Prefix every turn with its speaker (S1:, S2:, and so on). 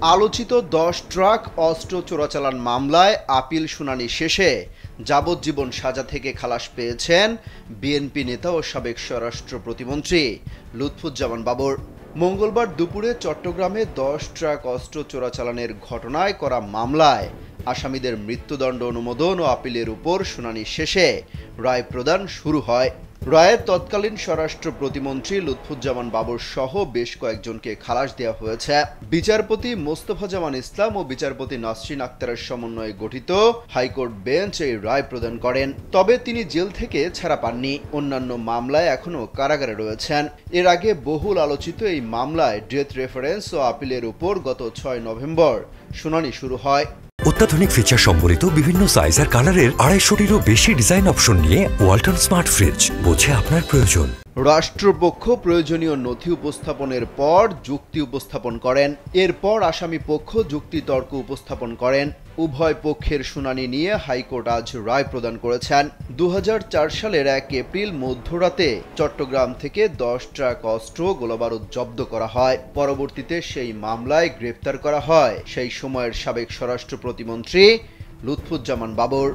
S1: আলোচিত ১০ ট্রাক অস্ত্র চোরাচালান মামলায় আপিল শুনানি শেষে যাবজ্জীবন সাজা থেকে খালাস পেয়েছেন বিএনপি নেতা ও সাবেক স্বরাষ্ট্র প্রতিমন্ত্রী লুৎফুজ্জামান বাবর। মঙ্গলবার দুপুরে চট্টগ্রামে ১০ ট্রাক অস্ত্র চোরাচালানের ঘটনায় করা মামলায় আসামিদের মৃত্যুদণ্ড অনুমোদন ও আপিলের উপর শুনানি শেষে রায় প্রদান শুরু হয়। রায়ে তৎকালীন স্বরাষ্ট্র প্রতিমন্ত্রী লুৎফুজ্জামান বাবর সহ বেশ কয়েকজনকে খালাস দেওয়া হয়েছে। বিচারপতি মোস্তফা জামান ইসলাম ও বিচারপতি নাসরিন আক্তারের সমন্বয়ে গঠিত হাইকোর্ট বেঞ্চ এই রায় প্রদান করেন। তবে তিনি জেল থেকে ছাড়া পাননি। অন্যান্য মামলায় এখনও কারাগারে রয়েছেন। এর আগে বহুল আলোচিত এই মামলায় ডেথ রেফারেন্স ও আপিলের উপর গত ৬ নভেম্বর শুনানি শুরু হয়।
S2: অত্যাধুনিক ফিচার সম্বলিত বিভিন্ন সাইজ আর কালারের ২৫০টিরও বেশি ডিজাইন অপশন নিয়ে ওয়ালটন স্মার্ট ফ্রিজ, বোঝে আপনার প্রয়োজন।
S1: রাষ্ট্রপক্ষ প্রয়োজনীয় নথি উপস্থাপনের পর যুক্তি উপস্থাপন করেন। এরপর আসামি পক্ষ যুক্তিতর্ক উপস্থাপন করেন। উভয় পক্ষের শুনানি নিয়ে হাইকোর্ট আজ রায় প্রদান করেছেন। ২০০৪ সালের ১ এপ্রিল মধ্যরাতে চট্টগ্রাম থেকে ১০ ট্রাক অস্ত্র গোলাবারুদ জব্দ করা হয়। পরবর্তীতে সেই মামলায় গ্রেপ্তার করা হয় সেই সময়ের সাবেক স্বরাষ্ট্র প্রতিমন্ত্রী লুৎফুজ্জামান বাবর।